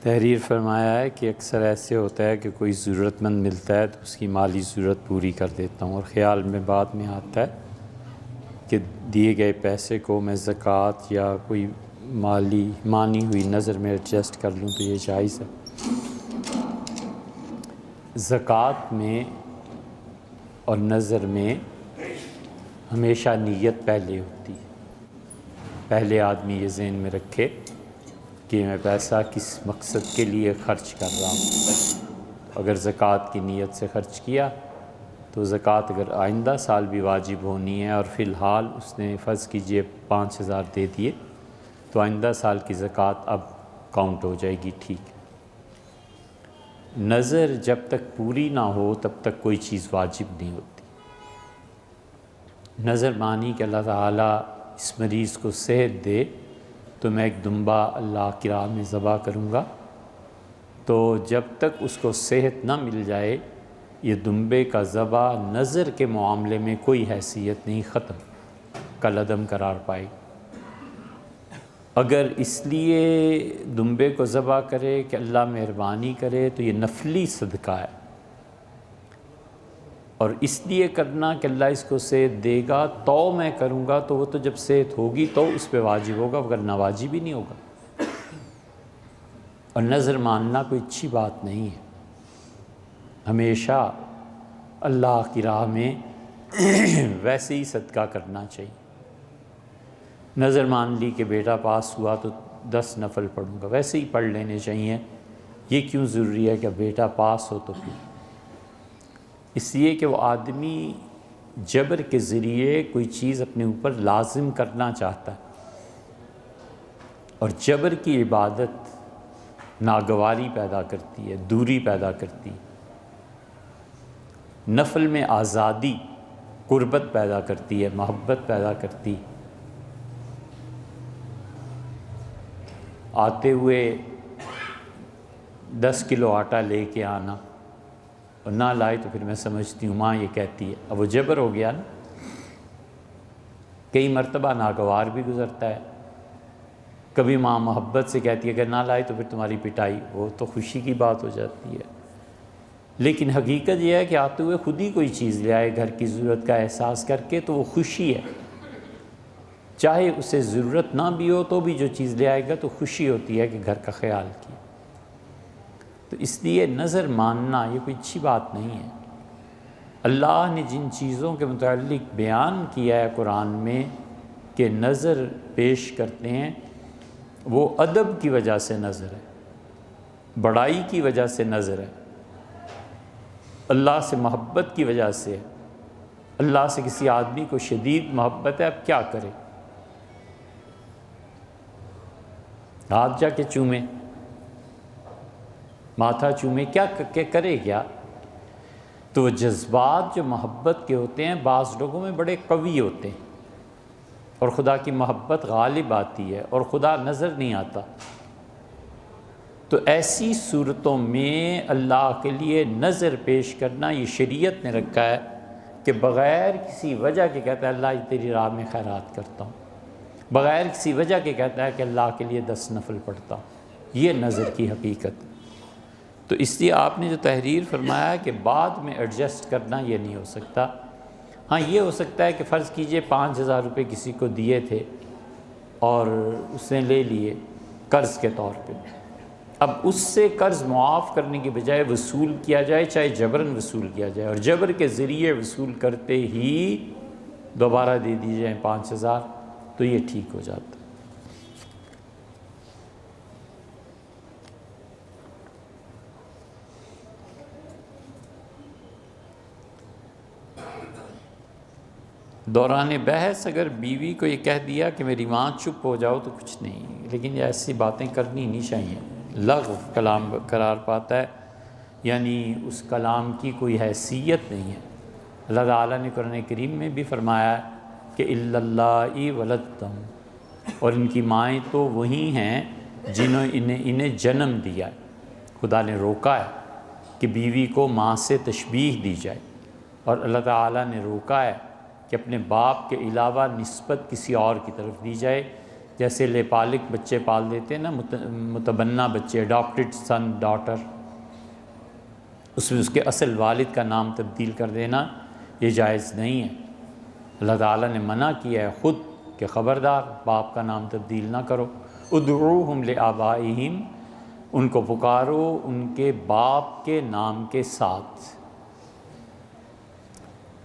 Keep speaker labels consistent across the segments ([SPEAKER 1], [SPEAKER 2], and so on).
[SPEAKER 1] تحریر فرمایا ہے کہ اکثر ایسے ہوتا ہے کہ کوئی ضرورت مند ملتا ہے تو اس کی مالی ضرورت پوری کر دیتا ہوں، اور خیال میں بعد میں آتا ہے کہ دیے گئے پیسے کو میں زکوٰۃ یا کوئی مانی ہوئی نظر میں ایڈجسٹ کر لوں تو یہ جائز ہے۔ زکوٰۃ میں اور نظر میں ہمیشہ نیت پہلے ہوتی ہے۔ پہلے آدمی یہ ذہن میں رکھے کہ میں پیسہ کس مقصد کے لیے خرچ کر رہا ہوں۔ اگر زکوٰۃ کی نیت سے خرچ کیا تو زکوٰۃ اگر آئندہ سال بھی واجب ہونی ہے اور فی الحال اس نے فرض کیجئے 5000 دے دیے تو آئندہ سال کی زکوٰۃ اب کاؤنٹ ہو جائے گی، ٹھیک ہے۔ نظر جب تک پوری نہ ہو تب تک کوئی چیز واجب نہیں ہوتی۔ نظر مانی کہ اللہ تعالیٰ اس مریض کو صحت دے تو میں ایک دمبا اللہ کی راہ میں ذبح کروں گا، تو جب تک اس کو صحت نہ مل جائے یہ دمبے کا ذبح نظر کے معاملے میں کوئی حیثیت نہیں، ختم، کالعدم قرار پائے۔ اگر اس لیے دمبے کو ذبح کرے کہ اللہ مہربانی کرے تو یہ نفلی صدقہ ہے، اور اس لیے کرنا کہ اللہ اس کو صحت دے گا تو میں کروں گا تو وہ تو جب صحت ہوگی تو اس پہ واجب ہوگا، ورنہ واجب ہی نہیں ہوگا۔ اور نظر ماننا کوئی اچھی بات نہیں ہے، ہمیشہ اللہ کی راہ میں ویسے ہی صدقہ کرنا چاہیے۔ نظر مان لی کہ بیٹا پاس ہوا تو 10 نفل پڑھوں گا، ویسے ہی پڑھ لینے چاہیے۔ یہ کیوں ضروری ہے کہ بیٹا پاس ہو تو پھر؟ اس لیے کہ وہ آدمی جبر کے ذریعے کوئی چیز اپنے اوپر لازم کرنا چاہتا ہے، اور جبر کی عبادت ناگواری پیدا کرتی ہے، دوری پیدا کرتی ہے۔ نفل میں آزادی قربت پیدا کرتی ہے، محبت پیدا کرتی ہے۔ آتے ہوئے 10 کلو آٹا لے کے آنا اور نہ لائے تو پھر میں سمجھتی ہوں ماں یہ کہتی ہے، اب وہ جبر ہو گیا نا۔ کئی مرتبہ ناگوار بھی گزرتا ہے، کبھی ماں محبت سے کہتی ہے اگر نہ لائے تو پھر تمہاری پٹائی، وہ تو خوشی کی بات ہو جاتی ہے۔ لیکن حقیقت یہ ہے کہ آتے ہوئے خود ہی کوئی چیز لے آئے گھر کی ضرورت کا احساس کر کے تو وہ خوشی ہے، چاہے اسے ضرورت نہ بھی ہو تو بھی جو چیز لے آئے گا تو خوشی ہوتی ہے کہ گھر کا خیال کیا۔ تو اس لیے نظر ماننا یہ کوئی اچھی بات نہیں ہے۔ اللہ نے جن چیزوں کے متعلق بیان کیا ہے قرآن میں کہ نظر پیش کرتے ہیں، وہ ادب کی وجہ سے نظر ہے، بڑائی کی وجہ سے نظر ہے، اللہ سے محبت کی وجہ سے ہے۔ اللہ سے کسی آدمی کو شدید محبت ہے، اب کیا کرے؟ ہاتھ جا کے چومے، ماتھا چومے، کیا کرے کیا؟ تو وہ جذبات جو محبت کے ہوتے ہیں بعض لوگوں میں بڑے قوی ہوتے ہیں، اور خدا کی محبت غالب آتی ہے اور خدا نظر نہیں آتا۔ تو ایسی صورتوں میں اللہ کے لیے نظر پیش کرنا یہ شریعت نے رکھا ہے کہ بغیر کسی وجہ کے کہتا ہے اللہ تیری راہ میں خیرات کرتا ہوں، بغیر کسی وجہ کے کہتا ہے کہ اللہ کے لیے 10 نفل پڑھتا ہوں۔ یہ نظر کی حقیقت ہے۔ تو اس لیے آپ نے جو تحریر فرمایا ہے کہ بعد میں ایڈجسٹ کرنا یہ نہیں ہو سکتا۔ ہاں یہ ہو سکتا ہے کہ فرض کیجئے 5000 روپے کسی کو دیے تھے اور اس نے لے لیے قرض کے طور پہ، اب اس سے قرض معاف کرنے کی بجائے وصول کیا جائے، چاہے جبراً وصول کیا جائے، اور جبر کے ذریعے وصول کرتے ہی دوبارہ دے دی جائیں 5000 تو یہ ٹھیک ہو جاتا ہے۔ دوران بحث اگر بیوی کو یہ کہہ دیا کہ میری ماں چپ ہو جاؤ تو کچھ نہیں، لیکن ایسی باتیں کرنی نہیں چاہیے، لغو کلام قرار پاتا ہے، یعنی اس کلام کی کوئی حیثیت نہیں ہے۔ اللہ تعالیٰ نے قرآن کریم میں بھی فرمایا ہے کہ اِلَّا اللَّائِي وَلَدْتُمْ، اور ان کی مائیں تو وہی ہیں جنہوں انہیں جنم دیا ہے۔ خدا نے روکا ہے کہ بیوی کو ماں سے تشبیہ دی جائے، اور اللہ تعالیٰ نے روکا ہے کہ اپنے باپ کے علاوہ نسبت کسی اور کی طرف دی جائے، جیسے لے پالک بچے پال دیتے ہیں نا، متبنہ بچے، اڈاپٹڈ سن ڈاٹر، اس میں اس کے اصل والد کا نام تبدیل کر دینا یہ جائز نہیں ہے۔ اللہ تعالیٰ نے منع کیا ہے خود کہ خبردار باپ کا نام تبدیل نہ کرو۔ ادعوہم لآبائہم، ان کو پکارو ان کے باپ کے نام کے ساتھ۔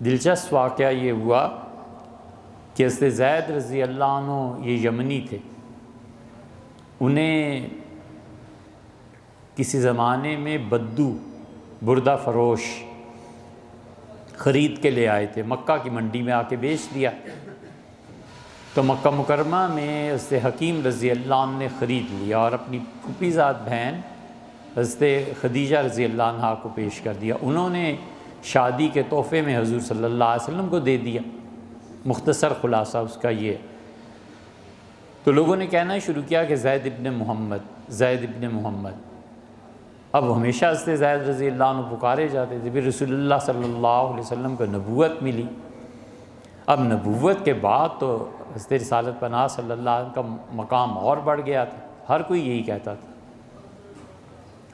[SPEAKER 1] دلچسپ واقعہ یہ ہوا کہ حضرت زید رضی اللہ عنہ یہ یمنی تھے، انہیں کسی زمانے میں بدو بردہ فروش خرید کے لے آئے تھے، مکہ کی منڈی میں آ کے بیچ دیا۔ تو مکہ مکرمہ میں حضرت حکیم رضی اللہ عنہ نے خرید لیا اور اپنی پھوپھی زاد بہن حضرت خدیجہ رضی اللہ عنہ کو پیش کر دیا۔ انہوں نے شادی کے تحفے میں حضور صلی اللہ علیہ وسلم کو دے دیا۔ مختصر خلاصہ اس کا یہ ہے۔ تو لوگوں نے کہنا شروع کیا کہ زید ابن محمد، زید ابن محمد۔ اب ہمیشہ حضرت زید رضی اللہ عنہ پکارے جاتے تھے۔ پھر رسول اللہ صلی اللہ علیہ وسلم کو نبوت ملی۔ اب نبوت کے بعد تو حضرت رسالت پناہ صلی اللہ علیہ وسلم کا مقام اور بڑھ گیا تھا، ہر کوئی یہی کہتا تھا۔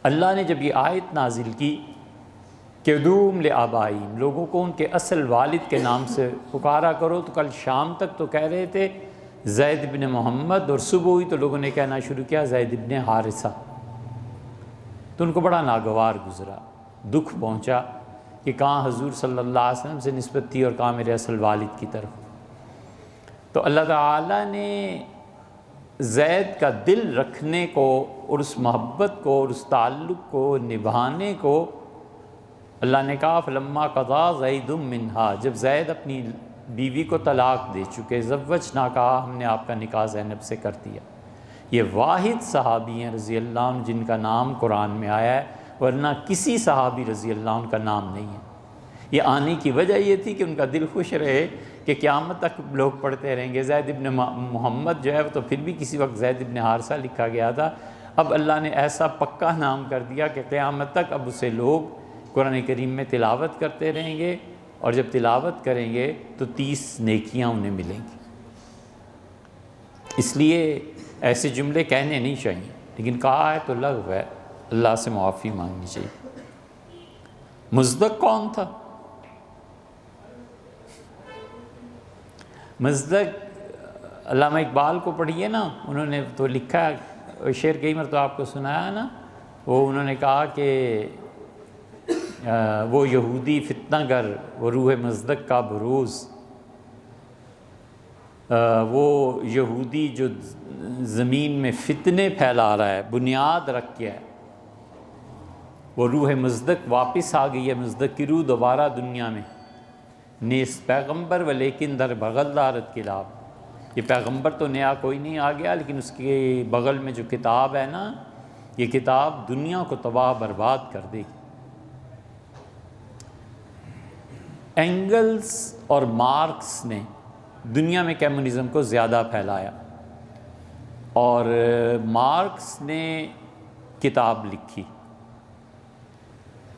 [SPEAKER 1] اللہ نے جب یہ آیت نازل کی کہ ادعوہم لآبائہم، لوگوں کو ان کے اصل والد کے نام سے پکارا کرو، تو کل شام تک تو کہہ رہے تھے زید ابن محمد، اور صبح ہوئی تو لوگوں نے کہنا شروع کیا زید ابن حارثہ۔ تو ان کو بڑا ناگوار گزرا، دکھ پہنچا کہ کہاں حضور صلی اللہ علیہ وسلم سے نسبت تھی اور کہاں میرے اصل والد کی طرف۔ تو اللہ تعالیٰ نے زید کا دل رکھنے کو اور اس محبت کو اور اس تعلق کو نبھانے کو اللہ نے کہا فلما قضا زید منہا، جب زید اپنی بیوی کو طلاق دے چکے، زوجنا، کہا ہم نے آپ کا نکاح زینب سے کر دیا۔ یہ واحد صحابی ہیں رضی اللہ عنہ جن کا نام قرآن میں آیا ہے، ورنہ کسی صحابی رضی اللہ عنہ کا نام نہیں ہے۔ یہ آنے کی وجہ یہ تھی کہ ان کا دل خوش رہے کہ قیامت تک لوگ پڑھتے رہیں گے زید ابن محمد جو ہے تو پھر بھی کسی وقت زید ابن حارثہ لکھا گیا تھا، اب اللہ نے ایسا پکا نام کر دیا کہ قیامت تک اب اسے لوگ قرآن کریم میں تلاوت کرتے رہیں گے، اور جب تلاوت کریں گے تو 30 نیکیاں انہیں ملیں گی۔ اس لیے ایسے جملے کہنے نہیں چاہیے، لیکن کہا ہے تو لغو ہے، اللہ سے معافی مانگنی چاہیے۔ مصدق کون تھا؟ مصدق علامہ اقبال کو پڑھیے نا، انہوں نے تو لکھا ہے، شعر کئی مرتبہ آپ کو سنایا نا، وہ انہوں نے کہا کہ وہ یہودی فتنہ گر وہ روح مصدق کا بروز، وہ یہودی جو زمین میں فتنے پھیلا رہا ہے، بنیاد رکھ کے ہے، وہ روح مصدق واپس آ گئی ہے، مصدق کی روح دوبارہ دنیا میں، نیس پیغمبر و لیکن در بغل دارت کتاب، یہ پیغمبر تو نیا کوئی نہیں آ گیا، لیکن اس کے بغل میں جو کتاب ہے نا، یہ کتاب دنیا کو تباہ برباد کر دے گی۔ اینگلز اور مارکس نے دنیا میں کمیونزم کو زیادہ پھیلایا، اور مارکس نے کتاب لکھی،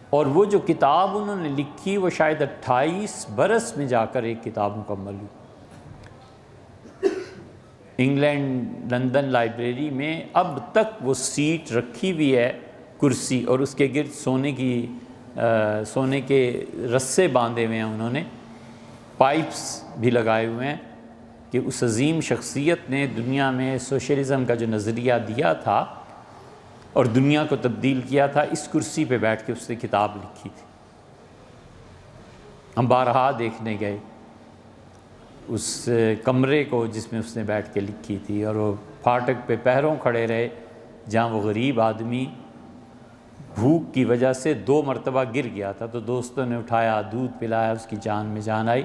[SPEAKER 1] اور وہ جو کتاب انہوں نے لکھی وہ شاید 28 برس میں جا کر ایک کتاب مکمل ہوئی۔ انگلینڈ لندن لائبریری میں اب تک وہ سیٹ رکھی ہوئی ہے، کرسی، اور اس کے گرد سونے کے رسے باندھے ہوئے ہیں، انہوں نے پائپس بھی لگائے ہوئے ہیں کہ اس عظیم شخصیت نے دنیا میں سوشلزم کا جو نظریہ دیا تھا اور دنیا کو تبدیل کیا تھا، اس کرسی پہ بیٹھ کے اس نے کتاب لکھی تھی۔ ہم بارہا دیکھنے گئے اس کمرے کو جس میں اس نے بیٹھ کے لکھی تھی، اور وہ پھاٹک پہ پہروں کھڑے رہے جہاں وہ غریب آدمی بھوک کی وجہ سے 2 مرتبہ گر گیا تھا، تو دوستوں نے اٹھایا، دودھ پلایا، اس کی جان میں جان آئی،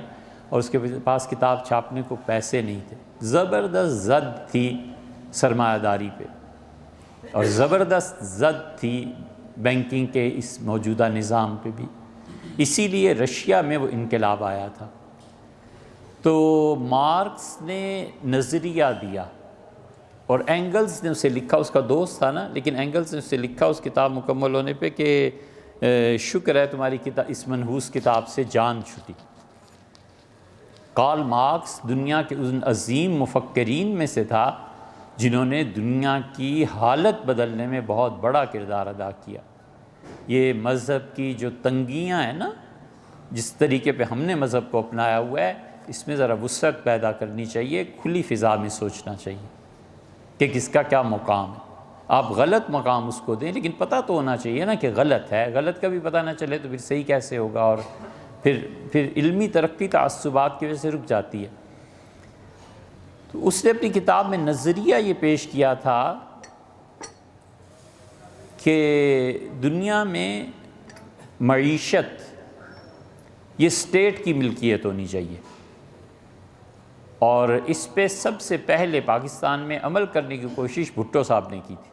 [SPEAKER 1] اور اس کے پاس کتاب چھاپنے کو پیسے نہیں تھے۔ زبردست زد تھی سرمایہ داری پہ، اور زبردست زد تھی بینکنگ کے اس موجودہ نظام پہ بھی، اسی لیے رشیا میں وہ انقلاب آیا تھا۔ تو مارکس نے نظریہ دیا اور اینگلز نے اسے لکھا، اس کا دوست تھا نا، لیکن اینگلز نے اسے لکھا اس کتاب مکمل ہونے پہ کہ شکر ہے تمہاری کتاب اس منحوس کتاب سے جان چھٹی۔ کارل مارکس دنیا کے ان عظیم مفکرین میں سے تھا جنہوں نے دنیا کی حالت بدلنے میں بہت بڑا کردار ادا کیا۔ یہ مذہب کی جو تنگیاں ہیں نا، جس طریقے پہ ہم نے مذہب کو اپنایا ہوا ہے، اس میں ذرا وسعت پیدا کرنی چاہیے، کھلی فضا میں سوچنا چاہیے کہ کس کا کیا مقام ہے۔ آپ غلط مقام اس کو دیں، لیکن پتہ تو ہونا چاہیے نا کہ غلط ہے۔ غلط کا بھی پتہ نہ چلے تو پھر صحیح کیسے ہوگا؟ اور پھر علمی ترقی تعصبات کی وجہ سے رک جاتی ہے۔ تو اس نے اپنی کتاب میں نظریہ یہ پیش کیا تھا کہ دنیا میں معیشت یہ اسٹیٹ کی ملکیت ہونی چاہیے، اور اس پہ سب سے پہلے پاکستان میں عمل کرنے کی کوشش بھٹو صاحب نے کی تھی،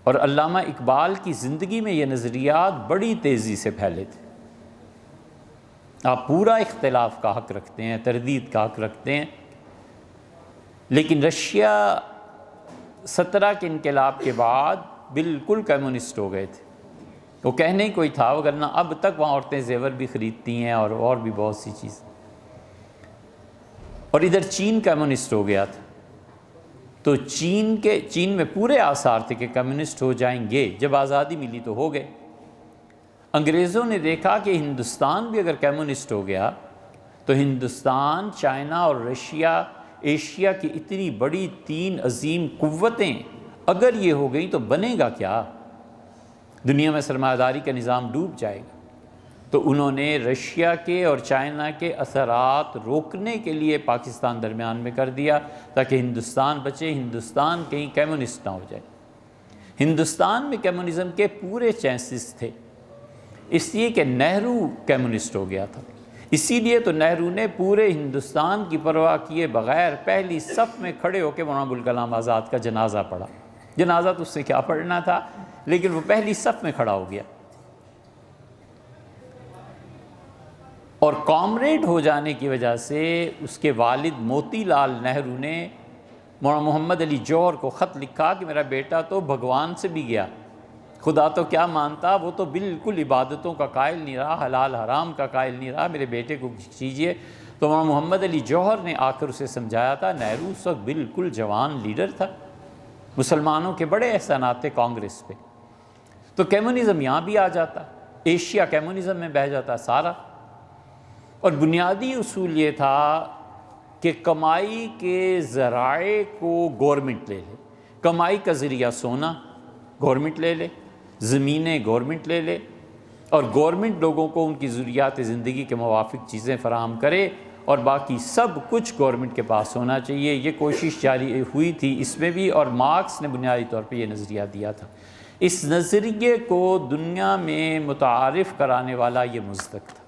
[SPEAKER 1] اور علامہ اقبال کی زندگی میں یہ نظریات بڑی تیزی سے پھیلے تھے۔ آپ پورا اختلاف کا حق رکھتے ہیں، تردید کا حق رکھتے ہیں، لیکن رشیا 17 کے انقلاب کے بعد بالکل کمیونسٹ ہو گئے تھے۔ وہ کہنے ہی کوئی تھا، وگرنہ اب تک وہاں عورتیں زیور بھی خریدتی ہیں اور بھی بہت سی چیز۔ اور ادھر چین کمیونسٹ ہو گیا تھا، تو چین میں پورے آثار تھے کہ کمیونسٹ ہو جائیں گے، جب آزادی ملی تو ہو گئے۔ انگریزوں نے دیکھا کہ ہندوستان بھی اگر کمیونسٹ ہو گیا تو ہندوستان، چائنا اور رشیا، ایشیا کی اتنی بڑی 3 عظیم قوتیں اگر یہ ہو گئیں تو بنے گا کیا؟ دنیا میں سرمایہ داری کا نظام ڈوب جائے گا۔ تو انہوں نے رشیا کے اور چائنا کے اثرات روکنے کے لیے پاکستان درمیان میں کر دیا تاکہ ہندوستان بچے، ہندوستان کہیں کمیونسٹ نہ ہو جائے۔ ہندوستان میں کمیونزم کے پورے چانسز تھے، اس لیے کہ نہرو کمیونسٹ ہو گیا تھا۔ اسی لیے تو نہرو نے پورے ہندوستان کی پرواہ کیے بغیر پہلی صف میں کھڑے ہو کے مولانا ابوالکلام آزاد کا جنازہ پڑھا۔ جنازہ تو اس سے کیا پڑھنا تھا، لیکن وہ پہلی صف میں کھڑا ہو گیا۔ اور کامریڈ ہو جانے کی وجہ سے اس کے والد موتی لال نہرو نے مولانا محمد علی جوہر کو خط لکھا کہ میرا بیٹا تو بھگوان سے بھی گیا، خدا تو کیا مانتا، وہ تو بالکل عبادتوں کا قائل نہیں رہا، حلال حرام کا قائل نہیں رہا، میرے بیٹے کو کیجیے۔ تو مولانا محمد علی جوہر نے آ کر اسے سمجھایا تھا۔ نہرو اس وقت بالکل جوان لیڈر تھا، مسلمانوں کے بڑے احسانات تھے کانگریس پہ، تو کمیونزم یہاں بھی آ جاتا، ایشیا کمیونزم میں بہہ جاتا سارا۔ اور بنیادی اصول یہ تھا کہ کمائی کے ذرائع کو گورنمنٹ لے لے، کمائی کا ذریعہ سونا گورنمنٹ لے لے، زمینیں گورنمنٹ لے لے، اور گورنمنٹ لوگوں کو ان کی ضروریات زندگی کے موافق چیزیں فراہم کرے، اور باقی سب کچھ گورنمنٹ کے پاس ہونا چاہیے۔ یہ کوشش جاری ہوئی تھی اس میں بھی، اور مارکس نے بنیادی طور پہ یہ نظریہ دیا تھا۔ اس نظریے کو دنیا میں متعارف کرانے والا یہ مزدک تھا،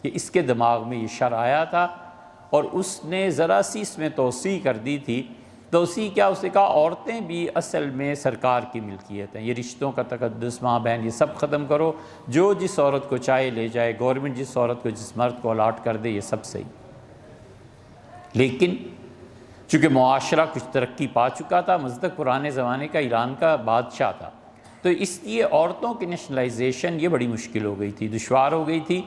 [SPEAKER 1] کہ اس کے دماغ میں یہ شر آیا تھا، اور اس نے ذرا سی اس میں توسیع کر دی تھی۔ توسیع کیا؟ اس نے کہا عورتیں بھی اصل میں سرکار کی ملکیت ہیں، یہ رشتوں کا تقدس، ماں بہن، یہ سب ختم کرو، جو جس عورت کو چاہے لے جائے، گورنمنٹ جس عورت کو جس مرد کو الاٹ کر دے، یہ سب صحیح۔ لیکن چونکہ معاشرہ کچھ ترقی پا چکا تھا، مزدک پرانے زمانے کا ایران کا بادشاہ تھا، تو اس لیے عورتوں کی نیشنلائزیشن یہ بڑی مشکل ہو گئی تھی، دشوار ہو گئی تھی۔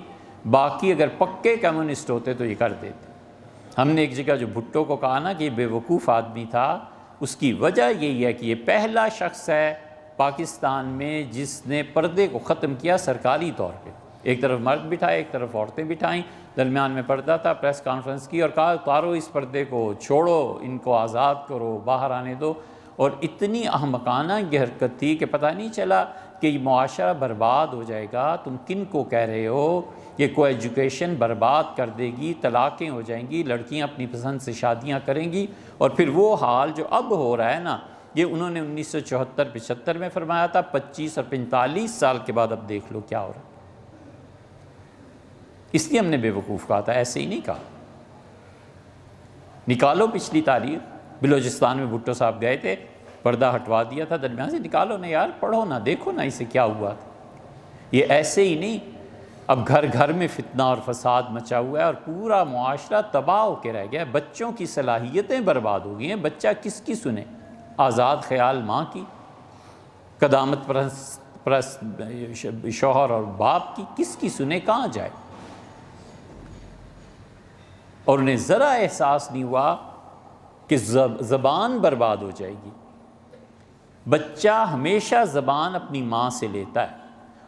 [SPEAKER 1] باقی اگر پکے کمیونسٹ ہوتے تو یہ کر دیتے۔ ہم نے ایک جگہ جو بھٹو کو کہا نا کہ یہ بے وقوف آدمی تھا، اس کی وجہ یہی ہے کہ یہ پہلا شخص ہے پاکستان میں جس نے پردے کو ختم کیا سرکاری طور پہ۔ ایک طرف مرد بٹھائے، ایک طرف عورتیں بٹھائیں، درمیان میں پردہ تھا، پریس کانفرنس کی اور کہا اتارو اس پردے کو، چھوڑو ان کو، آزاد کرو، باہر آنے دو۔ اور اتنی احمقانہ یہ حرکت تھی کہ پتہ نہیں چلا کہ یہ معاشرہ برباد ہو جائے گا، تم کن کو کہہ رہے ہو، یہ کو ایجوکیشن برباد کر دے گی، طلاقیں ہو جائیں گی، لڑکیاں اپنی پسند سے شادیاں کریں گی، اور پھر وہ حال جو اب ہو رہا ہے نا، یہ انہوں نے 1974-75 میں فرمایا تھا، 25 اور 45 سال کے بعد اب دیکھ لو کیا ہو رہا ہے۔ اس لیے ہم نے بے وقوف کہا تھا، ایسے ہی نہیں کہا۔ نکالو پچھلی تاریخ، بلوچستان میں بھٹو صاحب گئے تھے، پردہ ہٹوا دیا تھا، درمیان سے نکالو نا یار، پڑھو نا، دیکھو نا اسے کیا ہوا تھا۔ یہ ایسے ہی نہیں، اب گھر گھر میں فتنہ اور فساد مچا ہوا ہے، اور پورا معاشرہ تباہ ہو کے رہ گیا ہے، بچوں کی صلاحیتیں برباد ہو گئی ہیں۔ بچہ کس کی سنے؟ آزاد خیال ماں کی، قدامت پرست شوہر اور باپ کی، کس کی سنے، کہاں جائے؟ اور انہیں ذرا احساس نہیں ہوا کہ زبان برباد ہو جائے گی۔ بچہ ہمیشہ زبان اپنی ماں سے لیتا ہے،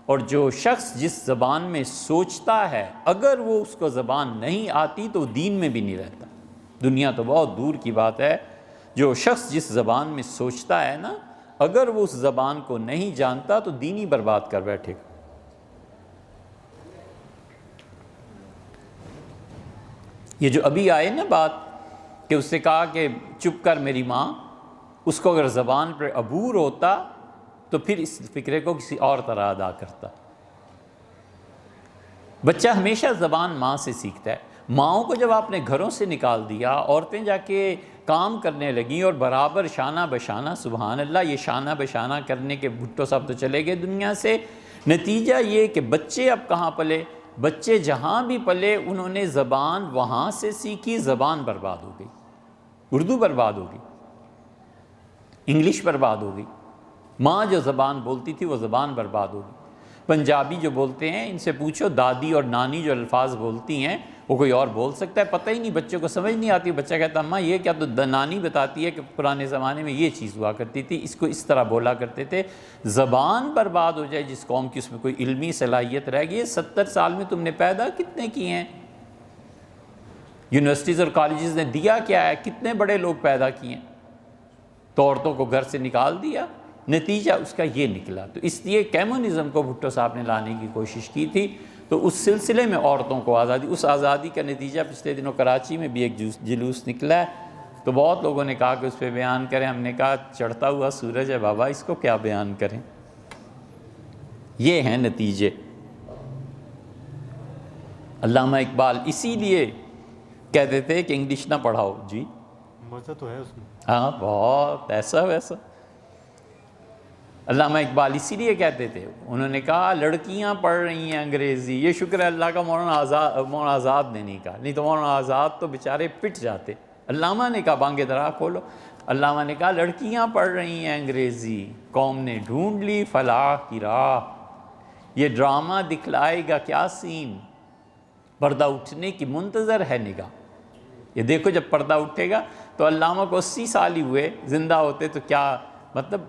[SPEAKER 1] اور جو شخص جس زبان میں سوچتا ہے اگر وہ اس کو زبان نہیں آتی تو دین میں بھی نہیں رہتا۔ دنیا تو بہت دور کی بات ہے، جو شخص جس زبان میں سوچتا ہے نا، اگر وہ اس زبان کو نہیں جانتا تو دین ہی برباد کر بیٹھے گا۔ یہ جو ابھی آئے نا بات کہ اس نے کہا کہ چپ کر میری ماں، اس کو اگر زبان پر عبور ہوتا تو پھر اس فکرے کو کسی اور طرح ادا کرتا۔ بچہ ہمیشہ زبان ماں سے سیکھتا ہے۔ ماؤں کو جب آپ نے گھروں سے نکال دیا، عورتیں جا کے کام کرنے لگیں اور برابر شانہ بشانہ، سبحان اللہ، یہ شانہ بشانہ کرنے کے بھٹو صاحب تو چلے گئے دنیا سے۔ نتیجہ یہ کہ بچے اب کہاں پلے؟ بچے جہاں بھی پلے انہوں نے زبان وہاں سے سیکھی، زبان برباد ہو گئی، اردو برباد ہو گئی، انگلش برباد ہو گئی، ماں جو زبان بولتی تھی وہ زبان برباد ہو گئی۔ پنجابی جو بولتے ہیں ان سے پوچھو، دادی اور نانی جو الفاظ بولتی ہیں وہ کوئی اور بول سکتا ہے؟ پتہ ہی نہیں، بچوں کو سمجھ نہیں آتی۔ بچہ کہتا اماں یہ کیا؟ تو نانی بتاتی ہے کہ پرانے زمانے میں یہ چیز ہوا کرتی تھی، اس کو اس طرح بولا کرتے تھے۔ زبان برباد ہو جائے جس قوم کی، اس میں کوئی علمی صلاحیت رہ گئی؟ 70 سال میں تم نے پیدا کتنے کیے ہیں؟ یونیورسٹیز اور کالجز نے دیا کیا ہے؟ کتنے بڑے لوگ پیدا کیے ہیں؟ تو عورتوں کو گھر سے نکال دیا۔ نتیجہ اس کا یہ نکلا۔ تو اس لیے کمیونزم کو بھٹو صاحب نے لانے کی کوشش کی تھی، تو اس سلسلے میں عورتوں کو آزادی، اس آزادی کا نتیجہ پچھلے دنوں کراچی میں بھی ایک جلوس نکلا ہے، تو بہت لوگوں نے کہا کہ اس پہ بیان کریں۔ ہم نے کہا چڑھتا ہوا سورج ہے بابا، اس کو کیا بیان کریں؟ یہ ہیں نتیجے۔ علامہ اقبال اسی لیے کہتے تھے کہ انگلش نہ پڑھاؤ۔ جی
[SPEAKER 2] مزہ تو ہے اس میں،
[SPEAKER 1] ہاں بہت، ایسا ویسا۔ علامہ اقبال اسی لیے کہتے تھے، انہوں نے کہا لڑکیاں پڑھ رہی ہیں انگریزی، یہ شکر ہے اللہ کا مولانا آزاد نے نہیں کہا، نہیں تو مولانا آزاد تو بیچارے پٹ جاتے۔ علامہ نے کہا بانگ درا کھولو، علامہ نے کہا لڑکیاں پڑھ رہی ہیں انگریزی، قوم نے ڈھونڈ لی فلاح کی راہ، یہ ڈرامہ دکھلائے گا کیا سین، پردہ اٹھنے کی منتظر ہے نگاہ۔ یہ دیکھو جب پردہ اٹھے گا تو علامہ کو 80 سال ہی ہوئے، زندہ ہوتے تو کیا، مطلب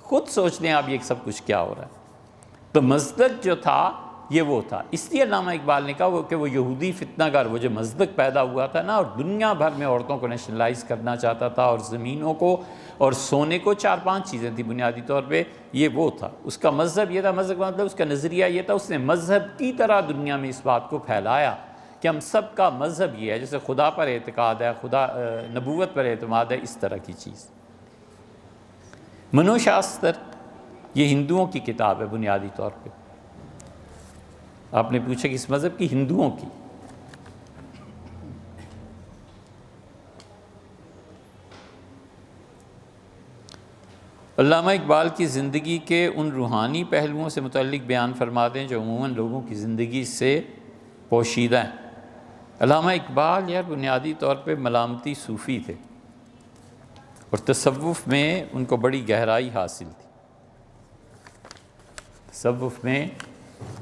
[SPEAKER 1] خود سوچ لیں آپ یہ سب کچھ کیا ہو رہا ہے۔ تو مزدق جو تھا یہ وہ تھا، اس لیے علامہ اقبال نے کہا کہ وہ یہودی فتنہ گر، وہ جو مزدق پیدا ہوا تھا نا، اور دنیا بھر میں عورتوں کو نیشنلائز کرنا چاہتا تھا، اور زمینوں کو اور سونے کو، 4-5 چیزیں تھیں بنیادی طور پہ، یہ وہ تھا۔ اس کا مذہب یہ تھا، مذہب مطلب اس کا نظریہ یہ تھا، اس نے مذہب کی طرح دنیا میں اس بات کو پھیلایا کہ ہم سب کا مذہب یہ ہے، جیسے خدا پر اعتقاد ہے، خدا نبوت پر اعتماد ہے، اس طرح کی چیز۔ منوشاستر یہ ہندوؤں کی کتاب ہے بنیادی طور پہ۔ آپ نے پوچھا کہ اس مذہب کی، ہندوؤں کی۔ علامہ اقبال کی زندگی کے ان روحانی پہلوؤں سے متعلق بیان فرماتے ہیں جو عموماً لوگوں کی زندگی سے پوشیدہ ہیں۔ علامہ اقبال یار بنیادی طور پہ ملامتی صوفی تھے، اور تصوف میں ان کو بڑی گہرائی حاصل تھی۔ تصوف میں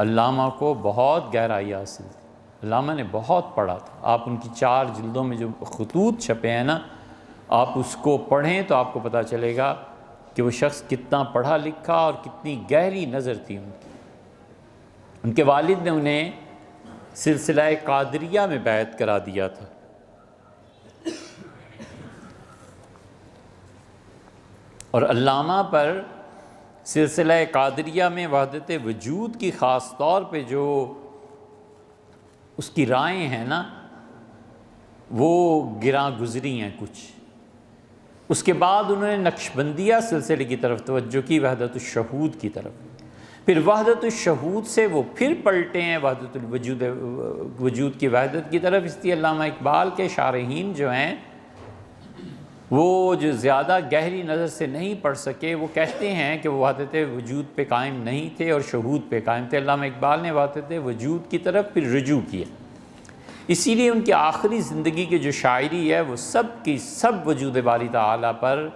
[SPEAKER 1] علامہ کو بہت گہرائی حاصل تھی، علامہ نے بہت پڑھا تھا۔ آپ ان کی 4 جلدوں میں جو خطوط چھپے ہیں نا، آپ اس کو پڑھیں تو آپ کو پتہ چلے گا کہ وہ شخص کتنا پڑھا لکھا اور کتنی گہری نظر تھی ان کی۔ ان کے والد نے انہیں سلسلہ قادریہ میں بیعت کرا دیا تھا۔ اور علامہ پر سلسلہ قادریہ میں وحدت وجود کی خاص طور پہ جو اس کی رائیں ہیں نا، وہ گراں گزری ہیں کچھ۔ اس کے بعد انہوں نے نقشبندیہ سلسلے کی طرف توجہ کی، وحدت الشہود کی طرف۔ پھر وحدت الشہود سے وہ پھر پلٹے ہیں وحدت وجود کی وحدت کی طرف۔ اس لیے علامہ اقبال کے شارحین جو ہیں وہ جو زیادہ گہری نظر سے نہیں پڑھ سکے، وہ کہتے ہیں کہ وہ وحدت وجود پہ قائم نہیں تھے اور شہود پہ قائم تھے۔ علامہ اقبال نے وحدت وجود کی طرف پھر رجوع کیا، اسی لیے ان کی آخری زندگی کی جو شاعری ہے وہ سب کی سب وجود باری تعالیٰ پر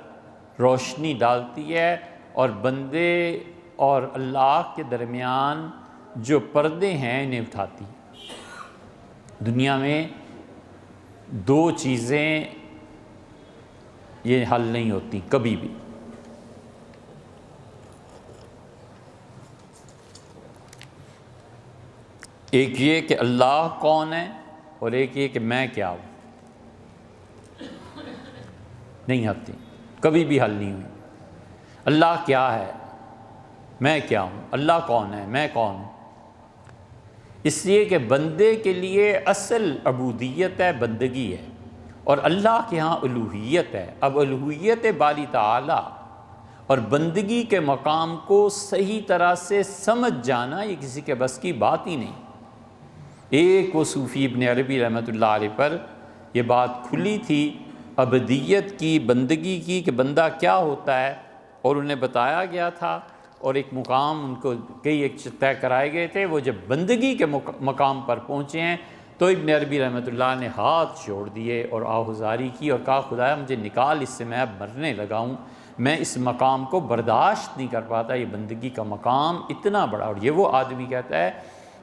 [SPEAKER 1] روشنی ڈالتی ہے، اور بندے اور اللہ کے درمیان جو پردے ہیں انہیں اٹھاتی ہے۔ دنیا میں 2 چیزیں یہ حل نہیں ہوتی کبھی بھی۔ ایک یہ کہ اللہ کون ہے، اور ایک یہ کہ میں کیا ہوں، نہیں آتی، کبھی بھی حل نہیں ہوئی۔ اللہ کیا ہے، میں کیا ہوں، اللہ کون ہے، میں کون ہوں۔ اس لیے کہ بندے کے لیے اصل عبودیت ہے، بندگی ہے، اور اللہ کے ہاں الوہیت ہے۔ اب الوہیت باری تعالی اور بندگی کے مقام کو صحیح طرح سے سمجھ جانا یہ کسی کے بس کی بات ہی نہیں۔ ایک وہ صوفی ابن عربی رحمۃ اللہ علیہ پر یہ بات کھلی تھی عبدیت کی، بندگی کی، کہ بندہ کیا ہوتا ہے، اور انہیں بتایا گیا تھا، اور ایک مقام ان کو کئی ایک طے کرائے گئے تھے۔ وہ جب بندگی کے مقام پر پہنچے ہیں تو ابن عربی رحمۃ اللہ نے ہاتھ جوڑ دیے اور آہوزاری کی اور کہا خدایا مجھے نکال، اس سے میں اب مرنے لگا ہوں، میں اس مقام کو برداشت نہیں کر پاتا، یہ بندگی کا مقام اتنا بڑا۔ اور یہ وہ آدمی کہتا ہے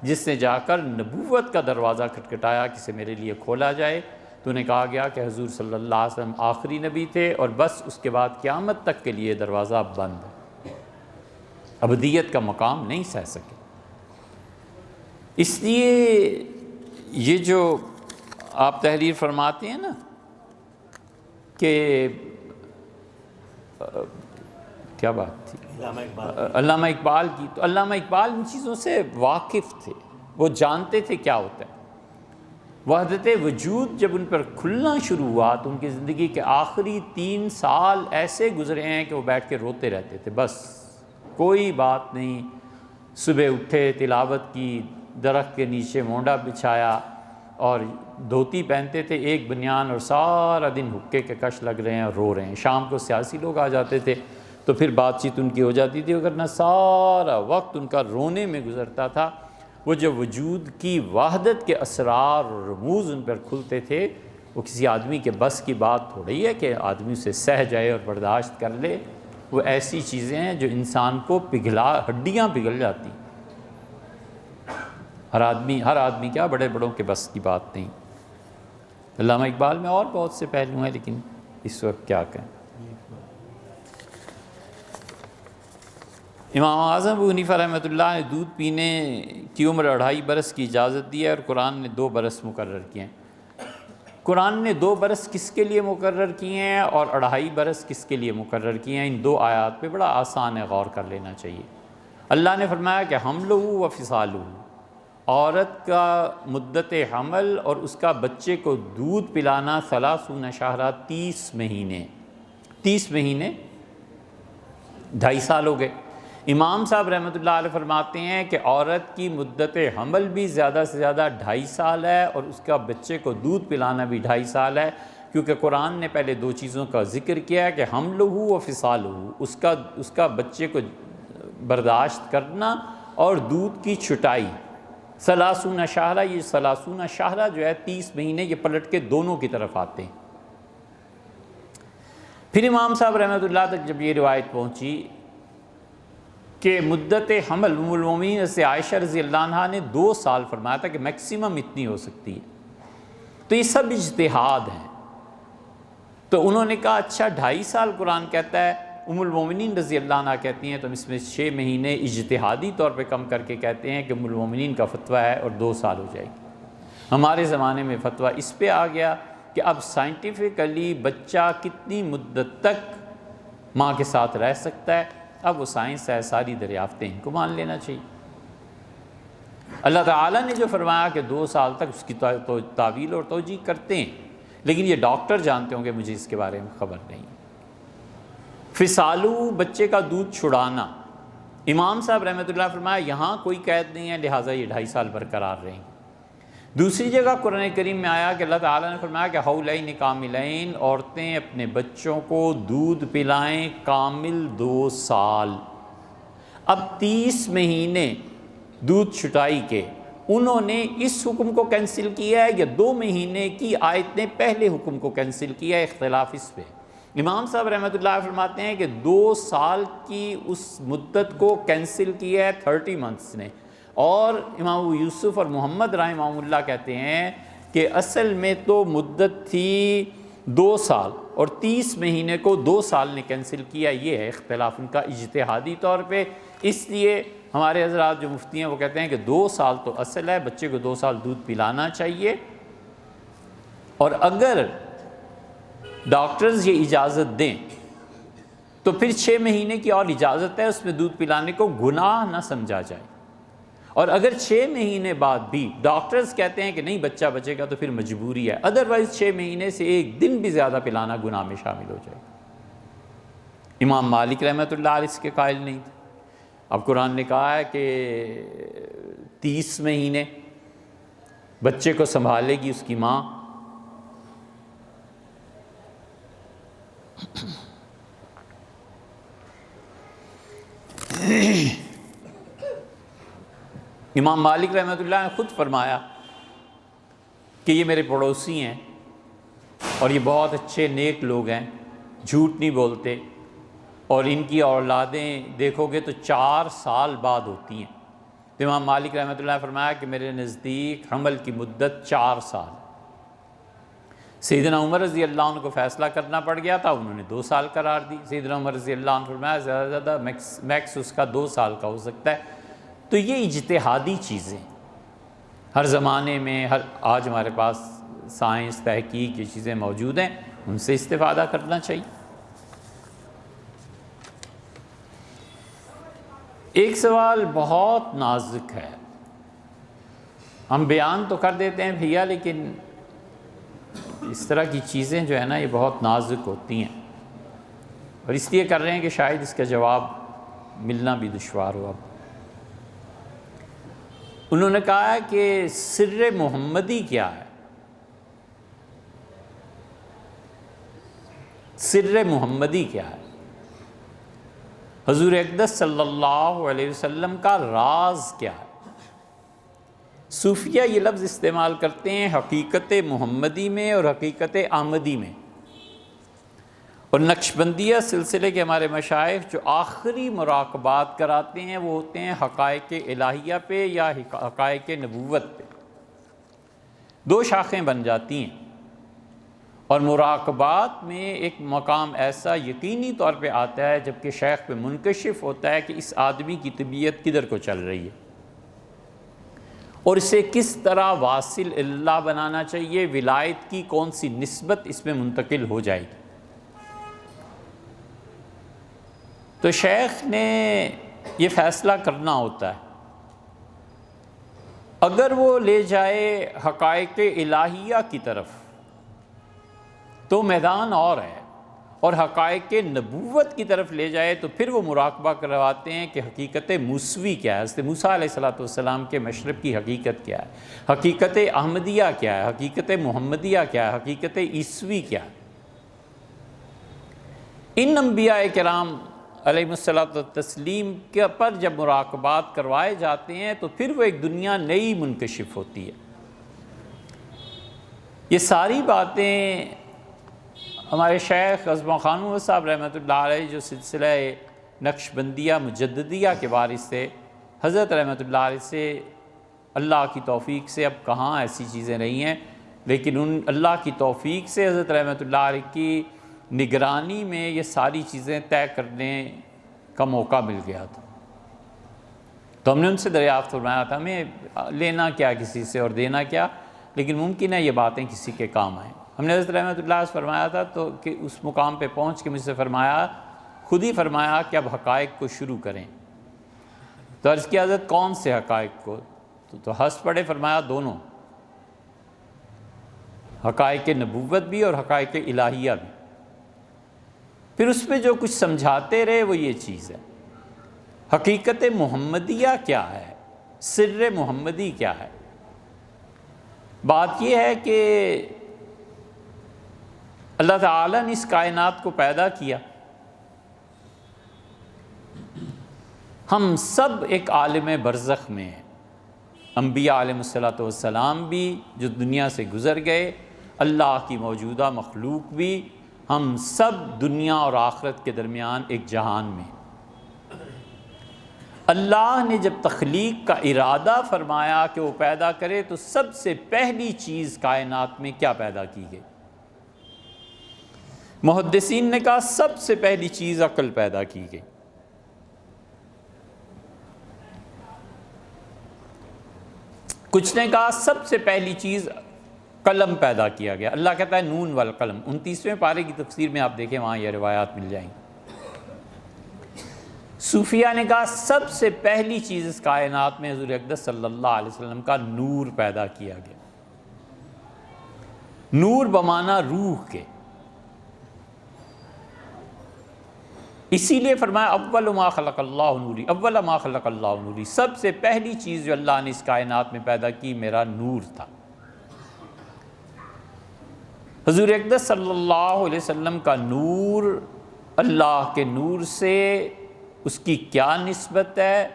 [SPEAKER 1] جس نے جا کر نبوت کا دروازہ کھٹکھٹایا کہ اسے میرے لیے کھولا جائے، تو انہیں کہا گیا کہ حضور صلی اللہ علیہ وسلم آخری نبی تھے، اور بس اس کے بعد قیامت تک کے لیے دروازہ بند ہے، عبدیت کا مقام نہیں سہ سکے۔ اس لیے یہ جو آپ تحریر فرماتے ہیں نا کہ کیا بات تھی، علامہ اقبال کی، تو علامہ اقبال ان چیزوں سے واقف تھے، وہ جانتے تھے کیا ہوتا ہے۔ وحدت وجود جب ان پر کھلنا شروع ہوا تو ان کی زندگی کے آخری 3 سال ایسے گزرے ہیں کہ وہ بیٹھ کے روتے رہتے تھے، بس کوئی بات نہیں۔ صبح اٹھے، تلاوت کی، درخت کے نیچے مونڈا بچھایا اور دھوتی پہنتے تھے، ایک بنیان، اور سارا دن حقے کے کش لگ رہے ہیں اور رو رہے ہیں۔ شام کو سیاسی لوگ آ جاتے تھے تو پھر بات چیت ان کی ہو جاتی تھی، اگر نہ سارا وقت ان کا رونے میں گزرتا تھا۔ وہ جو وجود کی وحدت کے اسرار اور رموز ان پر کھلتے تھے، وہ کسی آدمی کے بس کی بات تھوڑی ہے کہ آدمی اسے سہ جائے اور برداشت کر لے۔ وہ ایسی چیزیں ہیں جو انسان کو ہڈیاں پگھل جاتی۔ ہر آدمی کیا، بڑے بڑوں کے بس کی بات نہیں۔ علامہ اقبال میں اور بہت سے پہلو ہیں، لیکن اس وقت کیا کہیں۔ امام اعظم ابو حنیفہ رحمۃ اللہ نے دودھ پینے کی عمر 2.5 برس کی اجازت دی ہے، اور قرآن نے 2 برس مقرر کیے ہیں۔ قرآن نے 2 برس کس کے لیے مقرر کیے ہیں اور 2.5 برس کس کے لیے مقرر کیے ہیں، ان 2 آیات پہ بڑا آسان ہے، غور کر لینا چاہیے۔ اللہ نے فرمایا کہ حملہ و فصالہ، عورت کا مدت حمل اور اس کا بچے کو دودھ پلانا 30 شہرہ، 30 مہینے 2.5 سال ہو گئے۔ امام صاحب رحمۃ اللہ علیہ فرماتے ہیں کہ عورت کی مدت حمل بھی زیادہ سے زیادہ 2.5 سال ہے، اور اس کا بچے کو دودھ پلانا بھی 2.5 سال ہے، کیونکہ قرآن نے پہلے 2 چیزوں کا ذکر کیا ہے کہ حملہ و فصالہ، اس کا بچے کو برداشت کرنا اور دودھ کی چھٹائی۔ 30 شہرہ، یہ 30 شہرہ جو ہے 30 مہینے، یہ پلٹ کے دونوں کی طرف آتے ہیں۔ پھر امام صاحب رحمۃ اللہ تک جب یہ روایت پہنچی کہ مدت حمل ام المومنین سے عائشہ رضی اللہ عنہا نے 2 سال فرمایا تھا کہ میکسیمم اتنی ہو سکتی ہے، تو یہ سب اجتہاد ہیں۔ تو انہوں نے کہا اچھا 2.5 سال قرآن کہتا ہے، ام المومنین رضی اللہ عنہ کہتی ہیں، تو ہم اس میں 6 مہینے اجتہادی طور پہ کم کر کے کہتے ہیں کہ ام المومنین کا فتویٰ ہے اور 2 سال ہو جائے گی۔ ہمارے زمانے میں فتویٰ اس پہ آ گیا کہ اب سائنٹیفکلی بچہ کتنی مدت تک ماں کے ساتھ رہ سکتا ہے، اب وہ سائنس ہے، ساری دریافتیں ان کو مان لینا چاہیے۔ اللہ تعالیٰ نے جو فرمایا کہ 2 سال تک، اس کی تعویل اور توجیہ کرتے ہیں، لیکن یہ ڈاکٹر جانتے ہوں گے، مجھے اس کے بارے میں خبر نہیں۔ فصالو، بچے کا دودھ چھڑانا، امام صاحب رحمۃ اللہ فرمایا یہاں کوئی قید نہیں ہے، لہٰذا یہ 2.5 سال برقرار رہیں گے۔ دوسری جگہ قرآن کریم میں آیا کہ اللہ تعالیٰ نے فرمایا کہ حولین کاملین، عورتیں اپنے بچوں کو دودھ پلائیں کامل 2 سال۔ اب 30 مہینے دودھ چھٹائی کے، انہوں نے اس حکم کو کینسل کیا ہے یا 2 مہینے کی آیت نے پہلے حکم کو کینسل کیا ہے، اختلاف اس پہ۔ امام صاحب رحمۃ اللہ فرماتے ہیں کہ 2 سال کی اس مدت کو کینسل کیا ہے 30 منتھس نے، اور امام ابو یوسف اور محمد رحمہ اللہ کہتے ہیں کہ اصل میں تو مدت تھی 2 سال، اور 30 مہینے کو 2 سال نے کینسل کیا. یہ ہے اختلاف ان کا اجتہادی طور پہ. اس لیے ہمارے حضرات جو مفتی ہیں وہ کہتے ہیں کہ 2 سال تو اصل ہے، بچے کو 2 سال دودھ پلانا چاہیے. اور اگر ڈاکٹرز یہ اجازت دیں تو پھر 6 مہینے کی اور اجازت ہے، اس میں دودھ پلانے کو گناہ نہ سمجھا جائے. اور اگر 6 مہینے بعد بھی ڈاکٹرز کہتے ہیں کہ نہیں بچہ بچے گا تو پھر مجبوری ہے، ادروائز 6 مہینے سے 1 دن بھی زیادہ پلانا گناہ میں شامل ہو جائے. امام مالک رحمۃ اللہ علیہ اس کے قائل نہیں تھے. اب قرآن نے کہا ہے کہ 30 مہینے بچے کو سنبھالے گی اس کی ماں. امام مالک رحمۃ اللہ نے خود فرمایا کہ یہ میرے پڑوسی ہیں اور یہ بہت اچھے نیک لوگ ہیں، جھوٹ نہیں بولتے، اور ان کی اولادیں دیکھو گے تو 4 سال بعد ہوتی ہیں. تو امام مالک رحمۃ اللہ نے فرمایا کہ میرے نزدیک حمل کی مدت 4 سال. سیدنا عمر رضی اللہ عنہ کو فیصلہ کرنا پڑ گیا تھا، انہوں نے 2 سال قرار دی. سیدنا عمر رضی اللہ عنہ فرمایا زیادہ سے زیادہ میکس اس کا 2 سال کا ہو سکتا ہے. تو یہ اجتہادی چیزیں ہر زمانے میں، آج ہمارے پاس سائنس تحقیق یہ چیزیں موجود ہیں، ان سے استفادہ کرنا چاہیے. ایک سوال بہت نازک ہے، ہم بیان تو کر دیتے ہیں بھیا، لیکن اس طرح کی چیزیں جو ہے نا یہ بہت نازک ہوتی ہیں، اور اس لیے کر رہے ہیں کہ شاید اس کا جواب ملنا بھی دشوار ہو. اب انہوں نے کہا ہے کہ سر محمدی کیا ہے؟ سر محمدی کیا ہے؟ حضور اقدس صلی اللہ علیہ وسلم کا راز کیا ہے؟ صوفیہ یہ لفظ استعمال کرتے ہیں حقیقت محمدی میں اور حقیقت احمدی میں، اور نقشبندیہ سلسلے کے ہمارے مشائخ جو آخری مراقبات کراتے ہیں وہ ہوتے ہیں حقائق الہیہ پہ یا حقائق نبوت پہ. 2 شاخیں بن جاتی ہیں، اور مراقبات میں ایک مقام ایسا یقینی طور پہ آتا ہے جب کہ شیخ پہ منکشف ہوتا ہے کہ اس آدمی کی طبیعت کدھر کو چل رہی ہے اور اسے کس طرح واصل اللہ بنانا چاہیے، ولایت کی کون سی نسبت اس میں منتقل ہو جائے گی. تو شیخ نے یہ فیصلہ کرنا ہوتا ہے. اگر وہ لے جائے حقائق الہیہ کی طرف تو میدان اور ہے، اور حقائق نبوت کی طرف لے جائے تو پھر وہ مراقبہ کرواتے ہیں کہ حقیقت موسوی کیا ہے، حضرت موسیٰ علیہ السلام کے مشرب کی حقیقت کیا ہے، حقیقت احمدیہ کیا ہے، حقیقت محمدیہ کیا ہے، حقیقت عیسوی کیا ہے. ان انبیاء کرام علیہ الصلاۃ والتسلیم کے پر جب مراقبات کروائے جاتے ہیں تو پھر وہ ایک دنیا نئی منکشف ہوتی ہے. یہ ساری باتیں ہمارے شیخ عظمہ خانوی صاحب رحمۃ اللہ علیہ جو سلسلہ نقشبندیہ مجددیہ کے وارث تھے، حضرت رحمۃ اللہ علیہ سے اللہ کی توفیق سے اب کہاں ایسی چیزیں رہی ہیں، لیکن ان اللہ کی توفیق سے حضرت رحمۃ اللہ علیہ کی نگرانی میں یہ ساری چیزیں طے کرنے کا موقع مل گیا تھا. تو ہم نے ان سے دریافت فرمایا تھا ہمیں لینا کیا کسی سے اور دینا کیا، لیکن ممکن ہے یہ باتیں کسی کے کام آئیں. ہم نے حضرت رحمۃ اللہ سے فرمایا تھا تو کہ اس مقام پہ پہنچ کے مجھ سے فرمایا، خود ہی فرمایا کہ اب حقائق کو شروع کریں. تو عرض کی حضرت کون سے حقائق کو؟ تو ہنس پڑے، فرمایا دونوں، حقائق نبوت بھی اور حقائق الہیہ بھی. پھر اس میں جو کچھ سمجھاتے رہے وہ یہ چیز ہے، حقیقت محمدیہ کیا ہے، سر محمدی کیا ہے. بات یہ ہے کہ اللہ تعالیٰ نے اس کائنات کو پیدا کیا، ہم سب ایک عالم برزخ میں ہیں. انبیاء علیہ السلام بھی جو دنیا سے گزر گئے، اللہ کی موجودہ مخلوق بھی، ہم سب دنیا اور آخرت کے درمیان ایک جہان میں. اللہ نے جب تخلیق کا ارادہ فرمایا کہ وہ پیدا کرے تو سب سے پہلی چیز کائنات میں کیا پیدا کی گئی؟ محدثین نے کہا سب سے پہلی چیز عقل پیدا کی گئی، کچھ نے کہا سب سے پہلی چیز قلم پیدا کیا گیا۔ اللہ کہتا ہے نون والقلم، 29ویں پارے کی تفسیر میں آپ دیکھیں، وہاں یہ روایات مل جائیں گی۔ صوفیہ نے کہا سب سے پہلی چیز اس کائنات میں حضور اقدس صلی اللہ علیہ وسلم کا نور پیدا کیا گیا۔ نور بمانا روح کے، اسی لیے فرمایا اول ما خلق اللہ نوری، اول ما خلق اللہ نوری، سب سے پہلی چیز جو اللہ نے اس کائنات میں پیدا کی میرا نور تھا۔ حضور اقدس صلی اللہ علیہ وسلم کا نور اللہ کے نور سے اس کی کیا نسبت ہے؟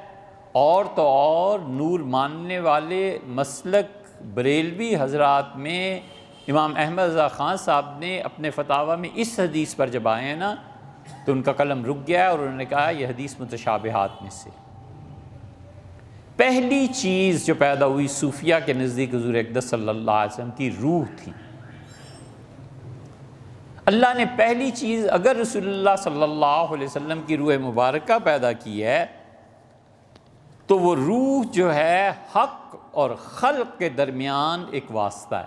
[SPEAKER 1] اور تو اور نور ماننے والے مسلک بریلوی حضرات میں امام احمد رضا خان صاحب نے اپنے فتاویٰ میں اس حدیث پر جب آئے ہیں نا تو ان کا قلم رک گیا اور انہوں نے کہا یہ حدیث متشابہات میں سے۔ پہلی چیز جو پیدا ہوئی صوفیہ کے نزدیک حضور اقدس صلی اللہ علیہ وسلم کی روح تھی۔ اللہ نے پہلی چیز اگر رسول اللہ صلی اللہ علیہ وسلم کی روح مبارکہ پیدا کی ہے تو وہ روح جو ہے حق اور خلق کے درمیان ایک واسطہ ہے۔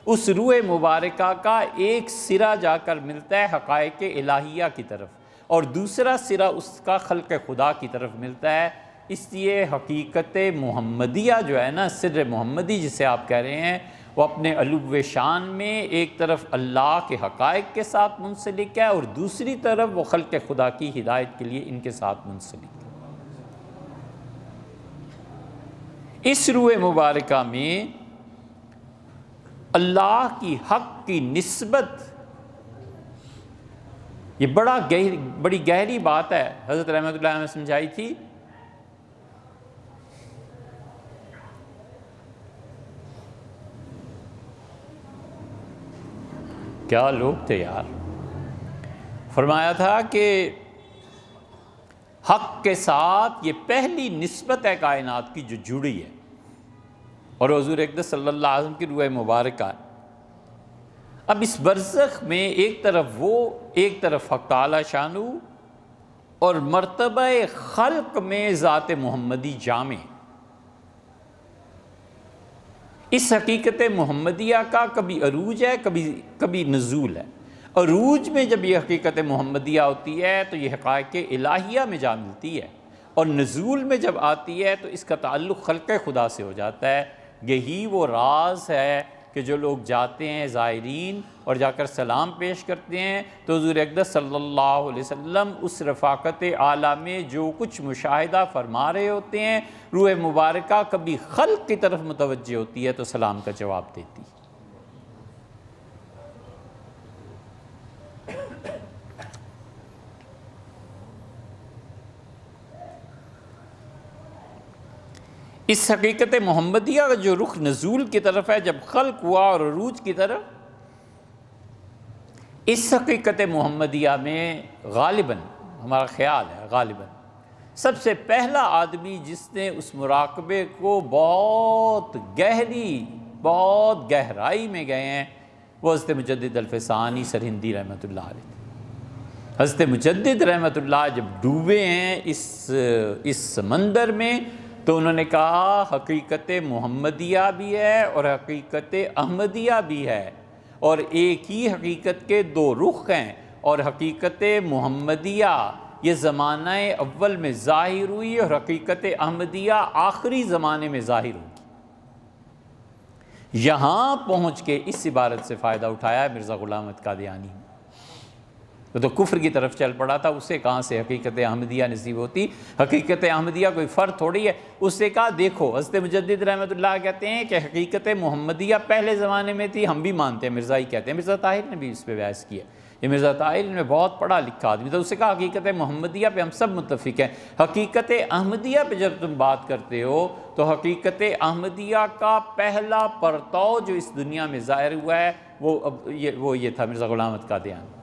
[SPEAKER 1] اس روح مبارکہ کا ایک سرا جا کر ملتا ہے حقائق الہیہ کی طرف اور دوسرا سرا اس کا خلق خدا کی طرف ملتا ہے۔ اس لیے حقیقت محمدیہ جو ہے نا، سر محمدی جسے آپ کہہ رہے ہیں، وہ اپنے علو شان میں ایک طرف اللہ کے حقائق کے ساتھ منسلک ہے اور دوسری طرف وہ خلق خدا کی ہدایت کے لیے ان کے ساتھ منسلک ہے۔ اس روح مبارکہ میں اللہ کی حق کی نسبت، یہ بڑی گہری بات ہے، حضرت رحمۃ اللہ علیہ نے سمجھائی تھی۔ کیا لوگ تھے یار، فرمایا تھا کہ حق کے ساتھ یہ پہلی نسبت ہے کائنات کی جو جڑی ہے اور حضور اقدس صلی اللہ علیہ وسلم کی روح مبارکہ ہے۔ اب اس برزخ میں ایک طرف وہ، ایک طرف حق تعالی شانو اور مرتبہ خلق میں ذات محمدی جامع۔ اس حقیقت محمدیہ کا کبھی عروج ہے، کبھی نزول ہے۔ عروج میں جب یہ حقیقت محمدیہ ہوتی ہے تو یہ حقائق الہیہ میں جا ملتی ہے اور نزول میں جب آتی ہے تو اس کا تعلق خلق خدا سے ہو جاتا ہے۔ یہی وہ راز ہے کہ جو لوگ جاتے ہیں زائرین اور جا کر سلام پیش کرتے ہیں تو حضور اقدس صلی اللہ علیہ وسلم اس رفاقت اعلیٰ میں جو کچھ مشاہدہ فرما رہے ہوتے ہیں، روح مبارکہ کبھی خلق کی طرف متوجہ ہوتی ہے تو سلام کا جواب دیتی ہے۔ اس حقیقت محمدیہ کا جو رخ نزول کی طرف ہے جب خلق ہوا اور عروج کی طرف، اس حقیقت محمدیہ میں غالباً ہمارا خیال ہے غالباً سب سے پہلا آدمی جس نے اس مراقبے کو بہت گہرائی میں گئے ہیں وہ حضرت مجدد الفسانی سرہندی رحمۃ اللہ علیہ۔ حضرت مجدد رحمۃ اللہ جب ڈوبے ہیں اس سمندر میں تو انہوں نے کہا حقیقت محمدیہ بھی ہے اور حقیقت احمدیہ بھی ہے اور ایک ہی حقیقت کے دو رخ ہیں، اور حقیقت محمدیہ یہ زمانہ اول میں ظاہر ہوئی اور حقیقت احمدیہ آخری زمانے میں ظاہر ہوگی۔ یہاں پہنچ کے اس عبارت سے فائدہ اٹھایا ہے مرزا غلام احمد قادیانی۔ وہ تو کفر کی طرف چل پڑا تھا، اسے کہاں سے حقیقت احمدیہ نصیب ہوتی؟ حقیقت احمدیہ کوئی فرد تھوڑی ہے۔ اس سے کہا دیکھو حضرت مجدد رحمۃ اللہ کہتے ہیں کہ حقیقت محمدیہ پہلے زمانے میں تھی، ہم بھی مانتے ہیں، مرزا ہی کہتے ہیں۔ مرزا طاہر نے بھی اس پہ بحث کیا، یہ مرزا طاہر نے بہت پڑھا لکھا آدمی تھا، اس سے کہا حقیقت محمدیہ پہ ہم سب متفق ہیں۔ حقیقت احمدیہ پہ جب تم بات کرتے ہو تو حقیقت احمدیہ کا پہلا پرتو جو اس دنیا میں ظاہر ہوا ہے وہ یہ تھا مرزا غلام احمد قادیانی۔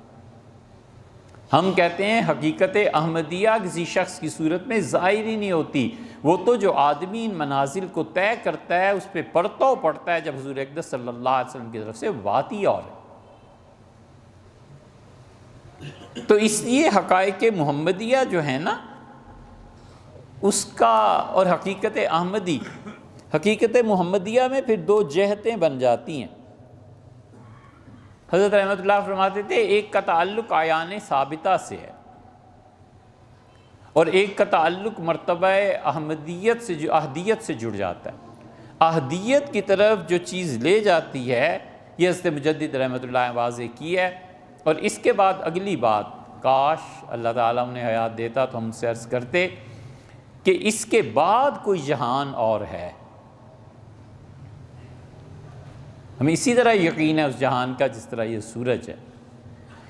[SPEAKER 1] ہم کہتے ہیں حقیقت احمدیہ کسی شخص کی صورت میں ظاہر ہی نہیں ہوتی، وہ تو جو آدمی ان منازل کو طے کرتا ہے اس پہ پرتو پڑتا ہے جب حضور اقدس صلی اللہ علیہ وسلم کی طرف سے بات ہی اور ہے۔ تو اس لیے حقائق محمدیہ جو ہے نا اس کا اور حقیقت احمدی، حقیقت محمدیہ میں پھر دو جہتیں بن جاتی ہیں۔ حضرت رحمۃ اللہ فرماتے تھے ایک کا تعلق آیان ثابتہ سے ہے اور ایک کا تعلق مرتبہ احمدیت سے، جو احدیت سے جڑ جاتا ہے۔ احدیت کی طرف جو چیز لے جاتی ہے یہ حضرت مجدد رحمۃ اللہ نے واضح کی ہے۔ اور اس کے بعد اگلی بات، کاش اللہ تعالیٰ انہیں حیات دیتا تو ہم سے عرض کرتے کہ اس کے بعد کوئی جہان اور ہے۔ ہمیں اسی طرح یقین ہے اس جہان کا جس طرح یہ سورج ہے۔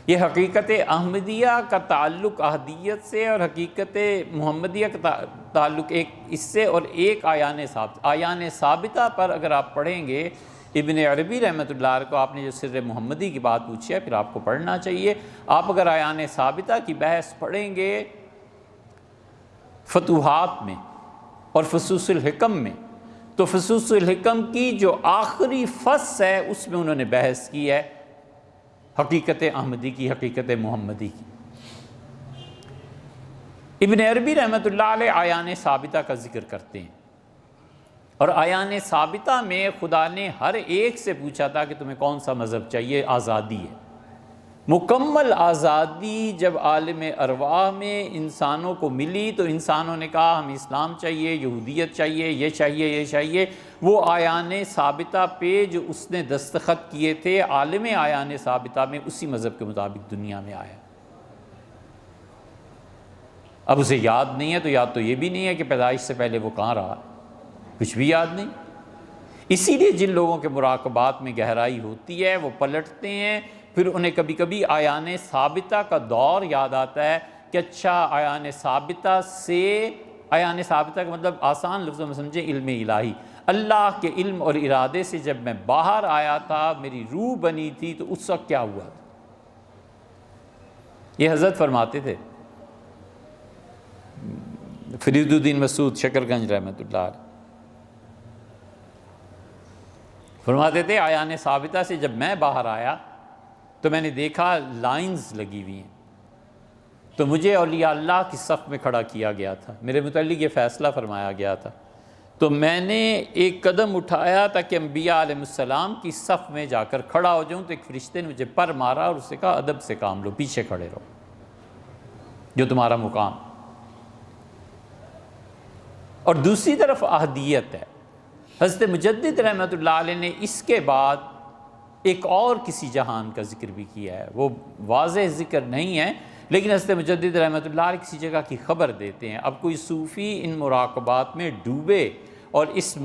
[SPEAKER 1] یہ حقیقت احمدیہ کا تعلق احدیت سے اور حقیقت محمدیہ کا تعلق ایک اس سے اور ایک آیان ثابتہ۔ آیان ثابتہ پر اگر آپ پڑھیں گے ابن عربی رحمۃ اللہ کو، آپ نے جو سر محمدی کی بات پوچھی ہے پھر آپ کو پڑھنا چاہیے۔ آپ اگر آیان ثابتہ کی بحث پڑھیں گے فتوحات میں اور فصوص الحکم میں، تو فصوص الحکم کی جو آخری فصل ہے اس میں انہوں نے بحث کی ہے حقیقت احمدی کی، حقیقت محمدی کی۔ ابن عربی رحمۃ اللہ علیہ آیان ثابتہ کا ذکر کرتے ہیں، اور آیان ثابتہ میں خدا نے ہر ایک سے پوچھا تھا کہ تمہیں کون سا مذہب چاہیے، آزادی ہے، مکمل آزادی۔ جب عالم ارواح میں انسانوں کو ملی تو انسانوں نے کہا ہمیں اسلام چاہیے، یہودیت چاہیے، یہ چاہیے، یہ چاہیے۔ وہ آیان ثابتہ پہ جو اس نے دستخط کیے تھے عالم آیان ثابتہ میں، اسی مذہب کے مطابق دنیا میں آیا۔ اب اسے یاد نہیں ہے تو یاد تو یہ بھی نہیں ہے کہ پیدائش سے پہلے وہ کہاں رہا، کچھ بھی یاد نہیں۔ اسی لیے جن لوگوں کے مراقبات میں گہرائی ہوتی ہے وہ پلٹتے ہیں، پھر انہیں کبھی کبھی آیان ثابتہ کا دور یاد آتا ہے کہ اچھا آیان ثابتہ سے، آیان ثابتہ کا مطلب آسان لفظوں میں سمجھیں علم الہی، اللہ کے علم اور ارادے سے جب میں باہر آیا تھا، میری روح بنی تھی، تو اس وقت کیا ہوا تھا۔ یہ حضرت فرماتے تھے فرید الدین مسعود شکر گنج رحمۃ اللہ علیہ، فرماتے تھے آیان ثابتہ سے جب میں باہر آیا تو میں نے دیکھا لائنز لگی ہوئی ہیں، تو مجھے اولیاء اللہ کی صف میں کھڑا کیا گیا تھا، میرے متعلق یہ فیصلہ فرمایا گیا تھا، تو میں نے ایک قدم اٹھایا تاکہ انبیاء علیہ السلام کی صف میں جا کر کھڑا ہو جاؤں، تو ایک فرشتے نے مجھے پر مارا اور اس سے کہا ادب سے کام لو، پیچھے کھڑے رہو، جو تمہارا مقام۔ اور دوسری طرف احدیت ہے۔ حضرت مجدد رحمۃ اللہ علیہ نے اس کے بعد ایک اور کسی جہان کا ذکر بھی کیا ہے، وہ واضح ذکر نہیں ہے، لیکن حضرت مجدد رحمۃ اللہ علیہ کسی جگہ کی خبر دیتے ہیں۔ اب کوئی صوفی ان مراقبات میں ڈوبے اور اس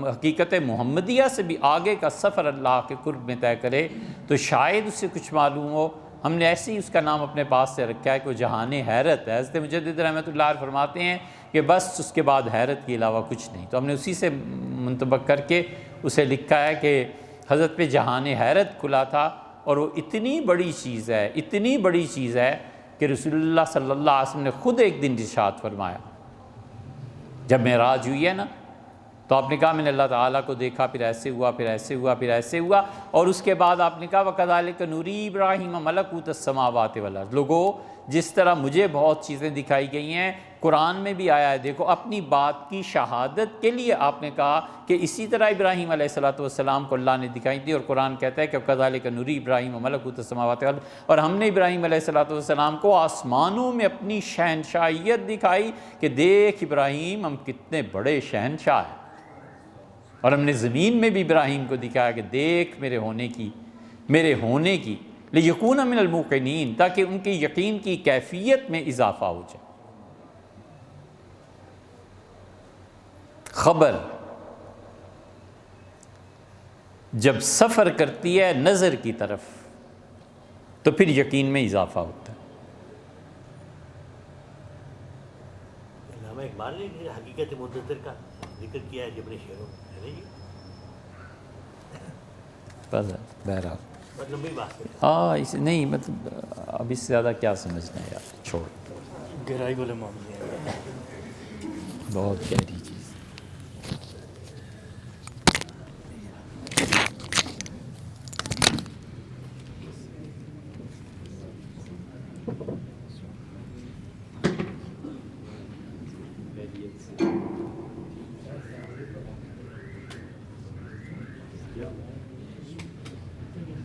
[SPEAKER 1] حقیقت محمدیہ سے بھی آگے کا سفر اللہ کے قرب میں طے کرے تو شاید اس سے کچھ معلوم ہو۔ ہم نے ایسے ہی اس کا نام اپنے پاس سے رکھا ہے کہ وہ جہان حیرت ہے۔ حضرت مجدد رحمۃ اللہ علیہ فرماتے ہیں کہ بس اس کے بعد حیرت کے علاوہ کچھ نہیں، تو ہم نے اسی سے منطبق کر کے اسے لکھا ہے کہ حضرت پہ جہان حیرت کھلا تھا، اور وہ اتنی بڑی چیز ہے، اتنی بڑی چیز ہے کہ رسول اللہ صلی اللہ علیہ وسلم نے خود ایک دن ارشاد فرمایا، جب معراج ہوئی ہے نا، تو آپ نے کہا میں نے اللہ تعالیٰ کو دیکھا، پھر ایسے ہوا، پھر ایسے ہوا، پھر ایسے ہوا، اور اس کے بعد آپ نے کہا وَكَذَلِكَ نُرِي إِبْرَاهِيمَ مَلَكُوتَ السَّمَاوَاتِ وَالْأَرْضِ۔ لوگوں جس طرح مجھے بہت چیزیں دکھائی گئی ہیں، قرآن میں بھی آیا ہے، دیکھو اپنی بات کی شہادت کے لیے آپ نے کہا کہ اسی طرح ابراہیم علیہ السلام کو اللہ نے دکھائی تھی، اور قرآن کہتا ہے کہ وَكَذَلِكَ نُرِي إِبْرَاهِيمَ مَلَكُوتَ السَّمَاوَاتِ وَالْأَرْضِ، اور ہم نے ابراہیم علیہ السلام کو آسمانوں میں اپنی شہنشاہیت دکھائی کہ دیکھ ابراہیم ہم کتنے بڑے شہنشاہ ہیں، اور ہم نے زمین میں بھی ابراہیم کو دکھایا کہ دیکھ میرے ہونے کی لِيَكُونَ مِنَ الْمُوقِنِينَ، تاکہ ان کے یقین کی کیفیت میں اضافہ ہو جائے۔ خبر جب سفر کرتی ہے نظر کی طرف تو پھر یقین میں اضافہ ہوتا ہے۔
[SPEAKER 3] علامہ اقبال نے حقیقت مدثر کا ذکر کیا ہے جبر شعروں میں، ہے نا جی؟
[SPEAKER 1] بہرحال
[SPEAKER 3] مطلب بھی بات ہے،
[SPEAKER 1] ہاں اس نہیں مطلب اب اس سے زیادہ کیا سمجھنا ہے یار، چھوڑ،
[SPEAKER 2] گہرائی والے معاملے ہیں۔
[SPEAKER 1] بہت گہری چیز۔ اللہ